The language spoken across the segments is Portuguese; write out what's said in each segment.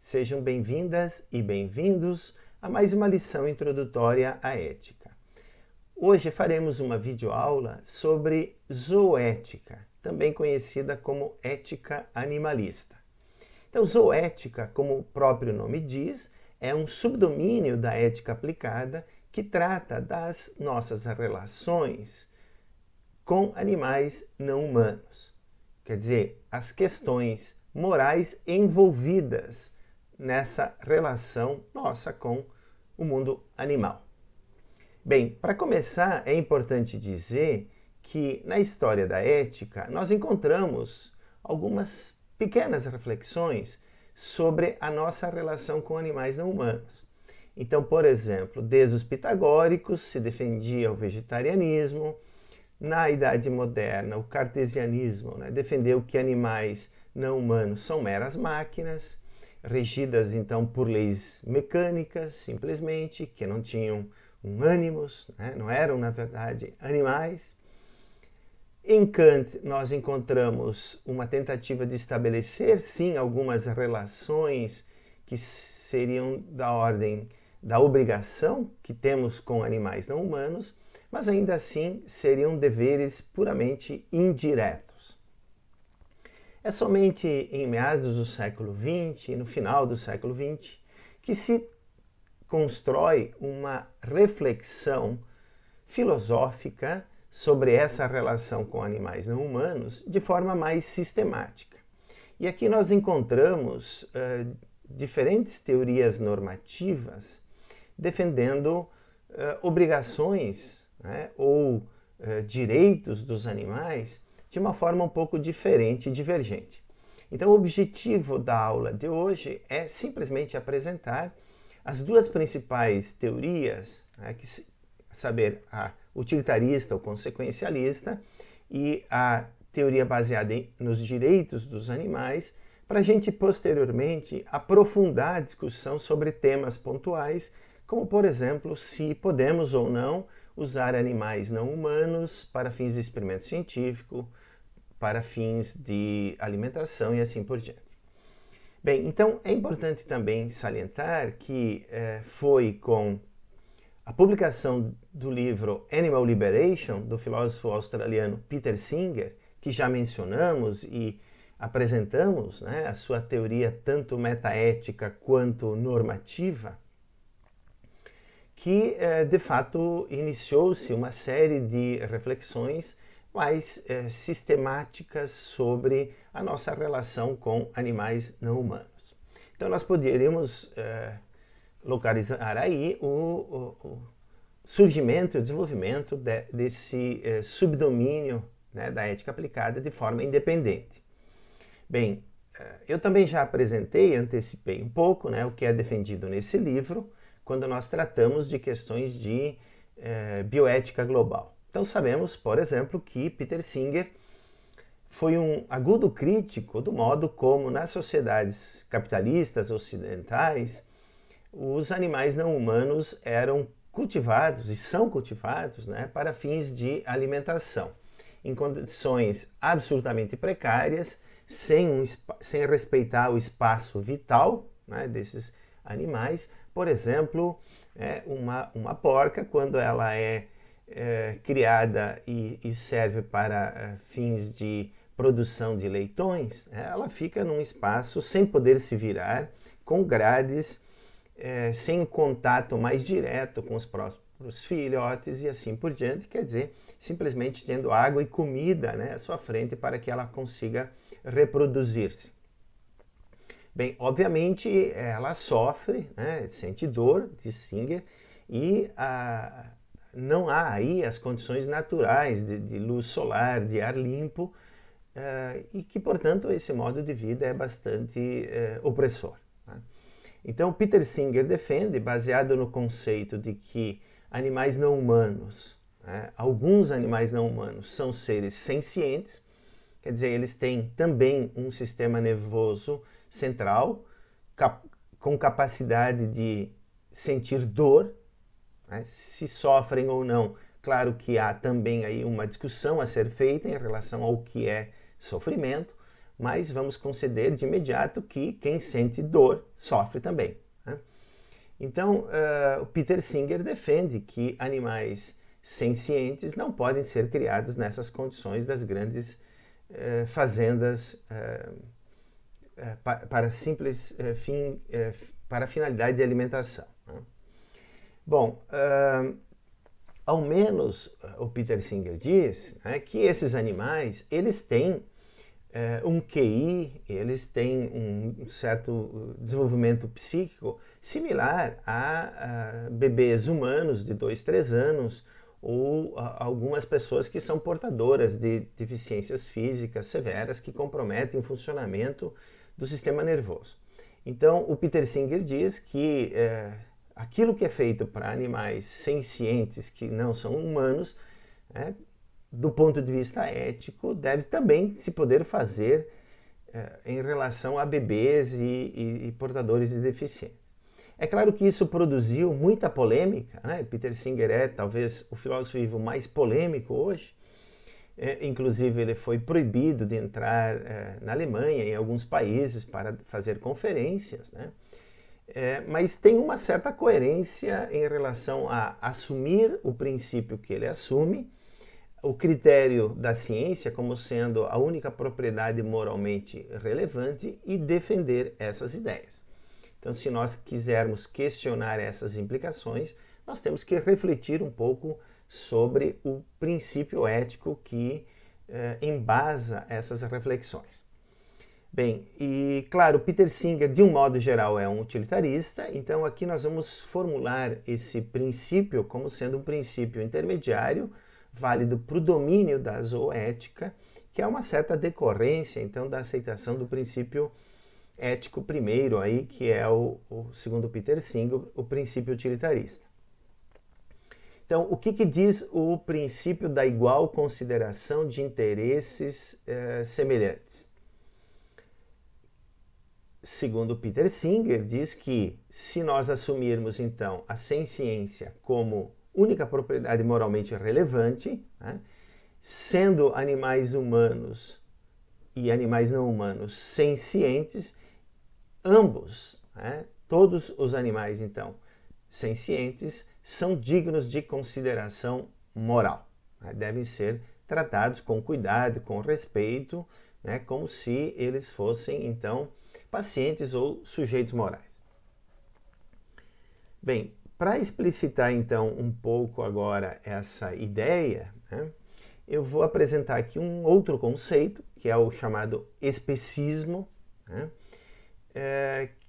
Sejam bem-vindas e bem-vindos a mais uma lição introdutória à ética. Hoje faremos uma videoaula sobre zoética, também conhecida como ética animalista. Então, zoética, como o próprio nome diz, é um subdomínio da ética aplicada que trata das nossas relações com animais não humanos. Quer dizer, as questões morais envolvidas nessa relação nossa com o mundo animal. Bem, para começar, é importante dizer que na história da ética nós encontramos algumas pequenas reflexões sobre a nossa relação com animais não humanos. Então, por exemplo, desde os pitagóricos se defendia o vegetarianismo, na Idade Moderna o cartesianismo defendeu que animais não humanos são meras máquinas, regidas então por leis mecânicas, simplesmente, que não tinham um ânimos, não eram, na verdade, animais. Em Kant, nós encontramos uma tentativa de estabelecer, sim, algumas relações que seriam da ordem da obrigação que temos com animais não humanos, mas ainda assim seriam deveres puramente indiretos. É somente em meados do século XX, no final do século XX, que se constrói uma reflexão filosófica sobre essa relação com animais não humanos de forma mais sistemática. E aqui nós encontramos diferentes teorias normativas defendendo obrigações ou direitos dos animais de uma forma um pouco diferente e divergente. Então, o objetivo da aula de hoje é simplesmente apresentar as duas principais teorias, saber a utilitarista ou consequencialista e a teoria baseada nos direitos dos animais, para a gente posteriormente aprofundar a discussão sobre temas pontuais, como por exemplo, se podemos ou não usar animais não humanos para fins de experimento científico, para fins de alimentação e assim por diante. Bem, então é importante também salientar que foi com a publicação do livro Animal Liberation, do filósofo australiano Peter Singer, que já mencionamos e apresentamos a sua teoria tanto metaética quanto normativa, que de fato iniciou-se uma série de reflexões mais sistemáticas sobre a nossa relação com animais não humanos. Então nós poderíamos localizar aí o surgimento e o desenvolvimento desse subdomínio da ética aplicada de forma independente. Bem, eu também já apresentei, antecipei um pouco o que é defendido nesse livro, quando nós tratamos de questões de bioética global. Então sabemos, por exemplo, que Peter Singer foi um agudo crítico do modo como nas sociedades capitalistas ocidentais os animais não humanos eram cultivados e são cultivados para fins de alimentação, em condições absolutamente precárias, sem respeitar o espaço vital desses animais. Por exemplo, uma porca, quando ela é criada e serve para fins de produção de leitões, ela fica num espaço sem poder se virar, com grades, sem o contato mais direto com os próprios filhotes e assim por diante, quer dizer, simplesmente tendo água e comida à sua frente para que ela consiga reproduzir-se. Bem, obviamente ela sofre, sente dor, diz Singer, e não há aí as condições naturais de luz solar, de ar limpo, e que, portanto, esse modo de vida é bastante opressor. Então, Peter Singer defende, baseado no conceito de que animais não humanos, alguns animais não humanos, são seres sencientes, quer dizer, eles têm também um sistema nervoso central, com capacidade de sentir dor, se sofrem ou não. Claro que há também aí uma discussão a ser feita em relação ao que é sofrimento, mas vamos conceder de imediato que quem sente dor sofre também, né? Então, o Peter Singer defende que animais sencientes não podem ser criados nessas condições das grandes fazendas para simples para finalidade de alimentação, né? Bom, ao menos o Peter Singer diz, né, que esses animais, eles têm um QI, eles têm um certo desenvolvimento psíquico similar a bebês humanos de 2, 3 anos ou algumas pessoas que são portadoras de deficiências físicas severas que comprometem o funcionamento do sistema nervoso. Então, o Peter Singer diz que aquilo que é feito para animais sencientes que não são humanos, do ponto de vista ético, deve também se poder fazer em relação a bebês e portadores de deficiência. É claro que isso produziu muita polêmica, né? Peter Singer é talvez o filósofo vivo mais polêmico hoje. Inclusive ele foi proibido de entrar na Alemanha e em alguns países para fazer conferências, né? Mas tem uma certa coerência em relação a assumir o princípio que ele assume, o critério da ciência como sendo a única propriedade moralmente relevante e defender essas ideias. Então, se nós quisermos questionar essas implicações, nós temos que refletir um pouco sobre o princípio ético que embasa essas reflexões. Bem, e claro, Peter Singer, de um modo geral, é um utilitarista, então aqui nós vamos formular esse princípio como sendo um princípio intermediário, válido para o domínio da zooética, que é uma certa decorrência, então, da aceitação do princípio ético primeiro, aí, que é segundo Peter Singer, o princípio utilitarista. Então, o que diz o princípio da igual consideração de interesses semelhantes? Segundo Peter Singer, diz que se nós assumirmos, então, a senciência como única propriedade moralmente relevante, né, sendo animais humanos e animais não humanos sencientes, ambos, né, todos os animais, então, sencientes, são dignos de consideração moral, né, devem ser tratados com cuidado, com respeito, né, como se eles fossem, então, pacientes ou sujeitos morais. Bem, para explicitar então um pouco agora essa ideia, né, eu vou apresentar aqui um outro conceito, que é o chamado especismo, né,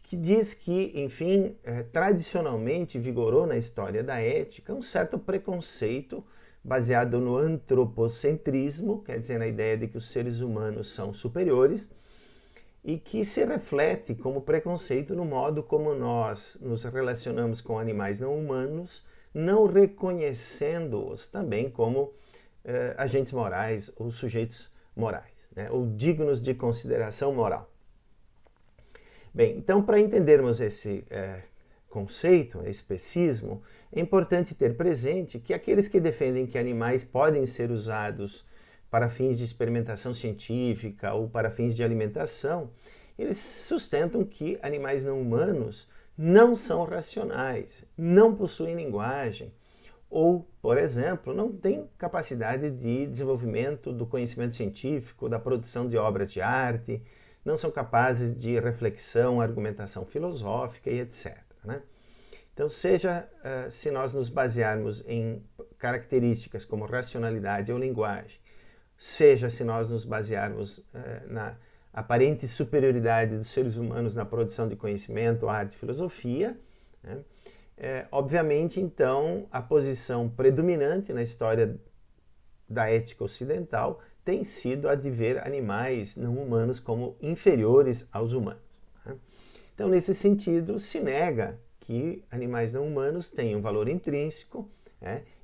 que diz que, enfim, tradicionalmente vigorou na história da ética um certo preconceito baseado no antropocentrismo, quer dizer, na ideia de que os seres humanos são superiores, e que se reflete como preconceito no modo como nós nos relacionamos com animais não humanos, não reconhecendo-os também como agentes morais ou sujeitos morais, né, ou dignos de consideração moral. Bem, então, para entendermos esse conceito, especismo, é importante ter presente que aqueles que defendem que animais podem ser usados para fins de experimentação científica ou para fins de alimentação, eles sustentam que animais não humanos não são racionais, não possuem linguagem ou, por exemplo, não têm capacidade de desenvolvimento do conhecimento científico, da produção de obras de arte, não são capazes de reflexão, argumentação filosófica e etc., né? Então, seja se nós nos basearmos em características como racionalidade ou linguagem, seja se nós nos basearmos na aparente superioridade dos seres humanos na produção de conhecimento, arte e filosofia, né, obviamente, então, a posição predominante na história da ética ocidental tem sido a de ver animais não humanos como inferiores aos humanos, né? Então, nesse sentido, se nega que animais não humanos têm um valor intrínseco,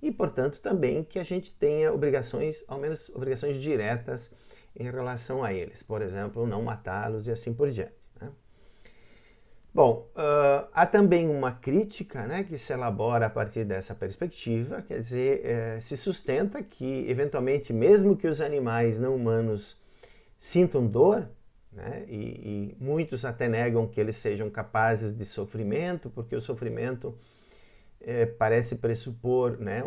e, portanto, também que a gente tenha obrigações, ao menos obrigações diretas em relação a eles. Por exemplo, não matá-los e assim por diante, né? Bom, há também uma crítica, né, que se elabora a partir dessa perspectiva, quer dizer, se sustenta que, eventualmente, mesmo que os animais não humanos sintam dor, né? E muitos até negam que eles sejam capazes de sofrimento, porque o sofrimento parece pressupor, né,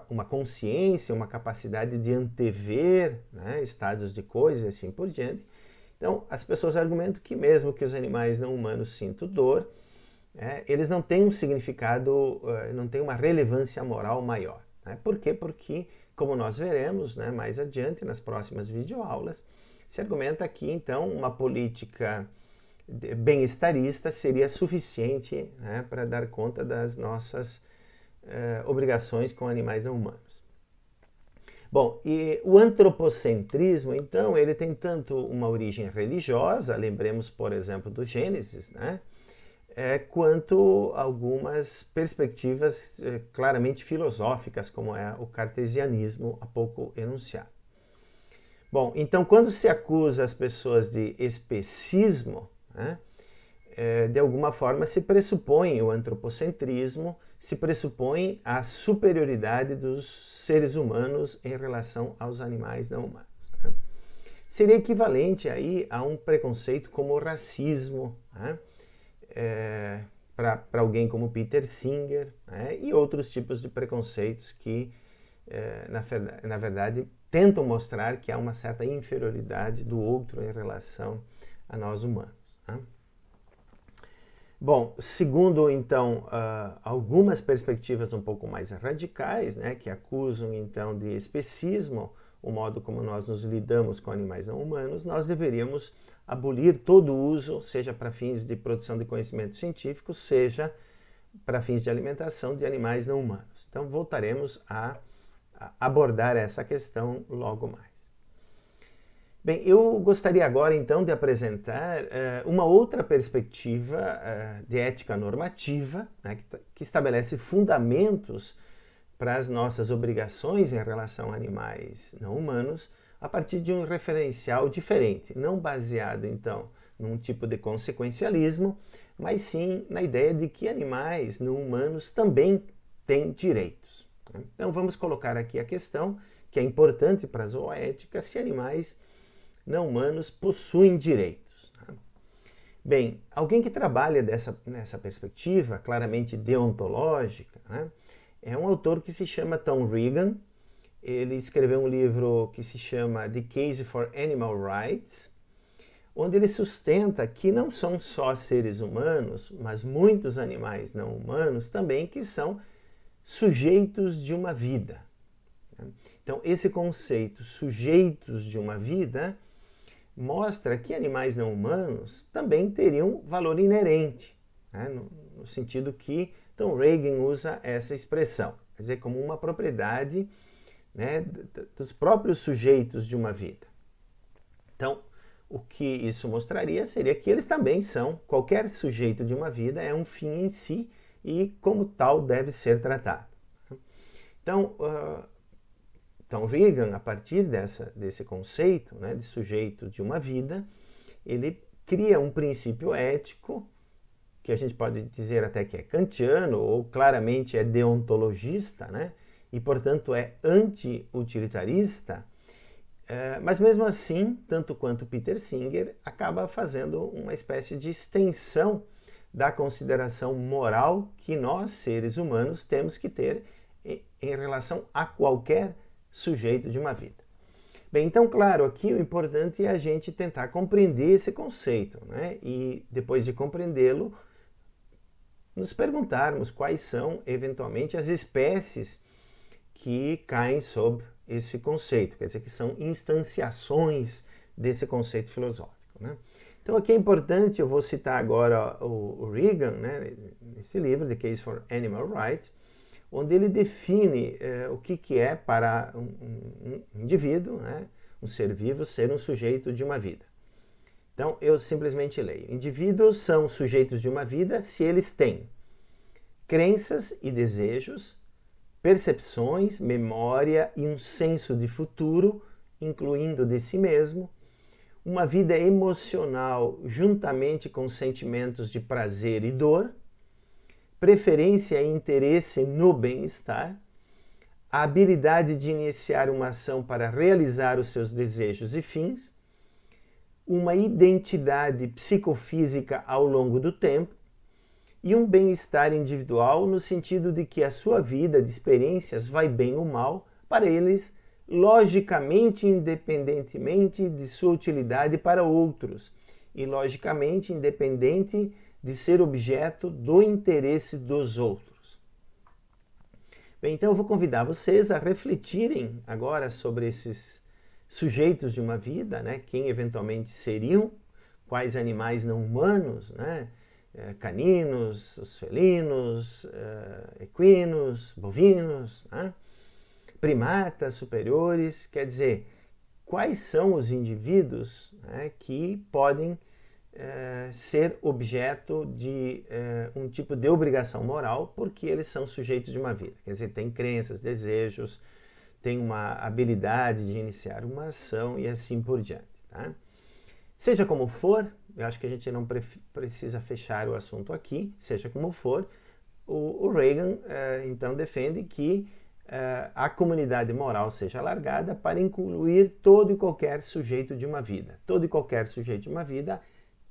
uma consciência, uma capacidade de antever, né, estados de coisas e assim por diante. Então, as pessoas argumentam que mesmo que os animais não humanos sintam dor, eles não têm um significado, não têm uma relevância moral maior. Né? Por quê? Porque, como nós veremos, né, mais adiante, nas próximas videoaulas, se argumenta que, então, uma política bem-estarista seria suficiente, né, para dar conta das nossas obrigações com animais não humanos. Bom, e o antropocentrismo, então, ele tem tanto uma origem religiosa, lembremos, por exemplo, do Gênesis, né, quanto algumas perspectivas claramente filosóficas, como é o cartesianismo há pouco enunciado. Bom, então, quando se acusa as pessoas de especismo, né, de alguma forma se pressupõe o antropocentrismo, se pressupõe a superioridade dos seres humanos em relação aos animais não humanos. Né? Seria equivalente aí a um preconceito como o racismo, né? Para alguém como Peter Singer, né? E outros tipos de preconceitos que, na verdade, tentam mostrar que há uma certa inferioridade do outro em relação a nós humanos. Né? Bom, segundo, então, algumas perspectivas um pouco mais radicais, né, que acusam, então, de especismo o modo como nós nos lidamos com animais não humanos, nós deveríamos abolir todo o uso, seja para fins de produção de conhecimento científico, seja para fins de alimentação de animais não humanos. Então, voltaremos a abordar essa questão logo mais. Bem, eu gostaria agora então de apresentar uma outra perspectiva de ética normativa, né, que estabelece fundamentos para as nossas obrigações em relação a animais não humanos, a partir de um referencial diferente, não baseado então num tipo de consequencialismo, mas sim na ideia de que animais não humanos também têm direitos. Né? Então vamos colocar aqui a questão, que é importante para a zooética, se animais não humanos possuem direitos. Né? Bem, alguém que trabalha nessa perspectiva, claramente deontológica, né, é um autor que se chama Tom Regan. Ele escreveu um livro que se chama The Case for Animal Rights, onde ele sustenta que não são só seres humanos, mas muitos animais não humanos também que são sujeitos de uma vida. Então, esse conceito, sujeitos de uma vida, mostra que animais não humanos também teriam valor inerente, né? No sentido que Tom Regan usa essa expressão, quer dizer, como uma propriedade, né, dos próprios sujeitos de uma vida. Então, o que isso mostraria seria que eles também são, qualquer sujeito de uma vida é um fim em si e, como tal, deve ser tratado. Então, Tom Regan, a partir desse conceito, né, de sujeito de uma vida, ele cria um princípio ético, que a gente pode dizer até que é kantiano, ou claramente é deontologista, né, e, portanto, é anti-utilitarista, mas mesmo assim, tanto quanto Peter Singer, acaba fazendo uma espécie de extensão da consideração moral que nós, seres humanos, temos que ter em relação a qualquer sujeito de uma vida. Bem, então, claro, aqui o importante é a gente tentar compreender esse conceito, né? E depois de compreendê-lo, nos perguntarmos quais são, eventualmente, as espécies que caem sob esse conceito, quer dizer, que são instanciações desse conceito filosófico, né? Então, aqui é importante, eu vou citar agora o Regan, né, nesse livro, The Case for Animal Rights, onde ele define o que é para um indivíduo, né, um ser vivo, ser um sujeito de uma vida. Então, eu simplesmente leio. Indivíduos são sujeitos de uma vida se eles têm crenças e desejos, percepções, memória e um senso de futuro, incluindo de si mesmo, uma vida emocional juntamente com sentimentos de prazer e dor, preferência e interesse no bem-estar, a habilidade de iniciar uma ação para realizar os seus desejos e fins, uma identidade psicofísica ao longo do tempo e um bem-estar individual no sentido de que a sua vida de experiências vai bem ou mal para eles, logicamente independentemente de sua utilidade para outros e logicamente independente de ser objeto do interesse dos outros. Bem, então eu vou convidar vocês a refletirem agora sobre esses sujeitos de uma vida, né? Quem eventualmente seriam, quais animais não humanos, né? Caninos, os felinos, equinos, bovinos, né? Primatas superiores, quer dizer, quais são os indivíduos, né, que podem ser objeto de um tipo de obrigação moral porque eles são sujeitos de uma vida. Quer dizer, têm crenças, desejos, têm uma habilidade de iniciar uma ação e assim por diante. Tá? Seja como for, eu acho que a gente não precisa fechar o assunto aqui, seja como for, o Reagan então defende que a comunidade moral seja alargada para incluir todo e qualquer sujeito de uma vida. Todo e qualquer sujeito de uma vida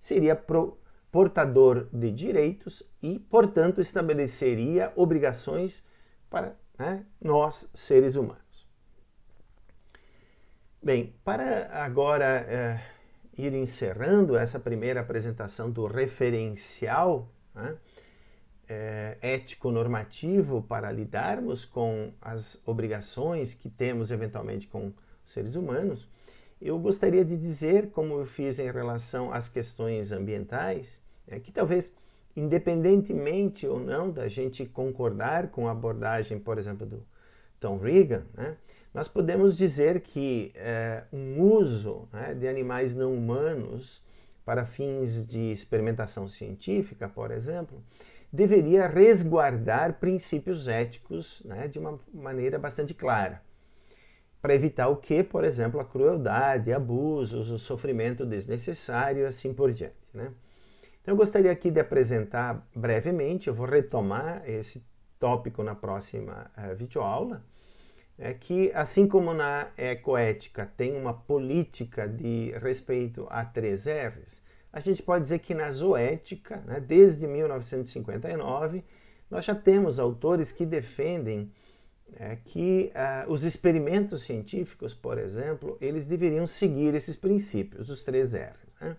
seria portador de direitos e, portanto, estabeleceria obrigações para nós, seres humanos. Bem, para agora ir encerrando essa primeira apresentação do referencial ético-normativo para lidarmos com as obrigações que temos eventualmente com os seres humanos, eu gostaria de dizer, como eu fiz em relação às questões ambientais, que talvez, independentemente ou não da gente concordar com a abordagem, por exemplo, do Tom Reagan, nós podemos dizer que um uso de animais não humanos para fins de experimentação científica, por exemplo, deveria resguardar princípios éticos de uma maneira bastante clara, para evitar o que, por exemplo, a crueldade, abusos, o sofrimento desnecessário e assim por diante. Então eu gostaria aqui de apresentar brevemente, eu vou retomar esse tópico na próxima videoaula, que assim como na ecoética tem uma política de respeito a 3 R's, a gente pode dizer que na zoética, desde 1959, nós já temos autores que defendem que os experimentos científicos, por exemplo, eles deveriam seguir esses princípios, os 3 R's,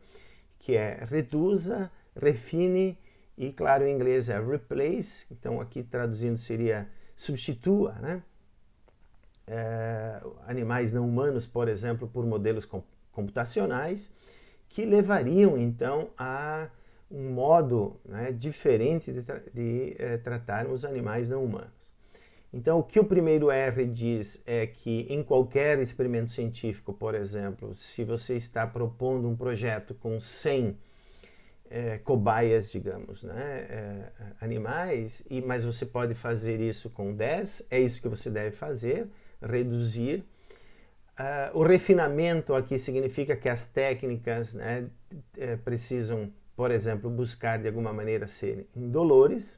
que é reduza, refine e, claro, em inglês é replace, então aqui traduzindo seria substitua, animais não humanos, por exemplo, por modelos computacionais, que levariam então a um modo diferente de tratarmos os animais não humanos. Então, o que o primeiro R diz é que em qualquer experimento científico, por exemplo, se você está propondo um projeto com 100 cobaias, digamos, animais, mas você pode fazer isso com 10, é isso que você deve fazer, reduzir. O refinamento aqui significa que as técnicas precisam, por exemplo, buscar de alguma maneira serem indolores,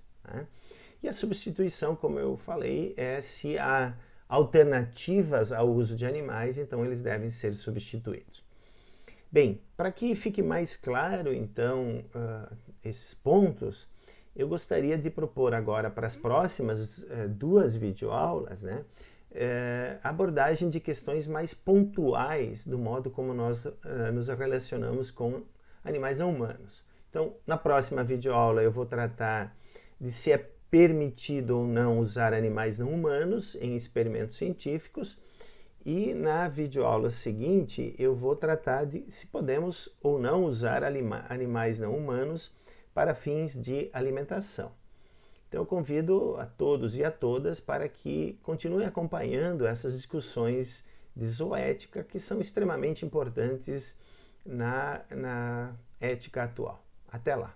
e a substituição, como eu falei, é se há alternativas ao uso de animais, então eles devem ser substituídos. Bem, para que fique mais claro, então, esses pontos, eu gostaria de propor agora para as próximas 2 videoaulas, abordagem de questões mais pontuais do modo como nós nos relacionamos com animais não humanos. Então, na próxima videoaula eu vou tratar de se é permitido ou não usar animais não humanos em experimentos científicos, e na videoaula seguinte eu vou tratar de se podemos ou não usar animais não humanos para fins de alimentação. Então eu convido a todos e a todas para que continuem acompanhando essas discussões de zoética que são extremamente importantes na ética atual. Até lá!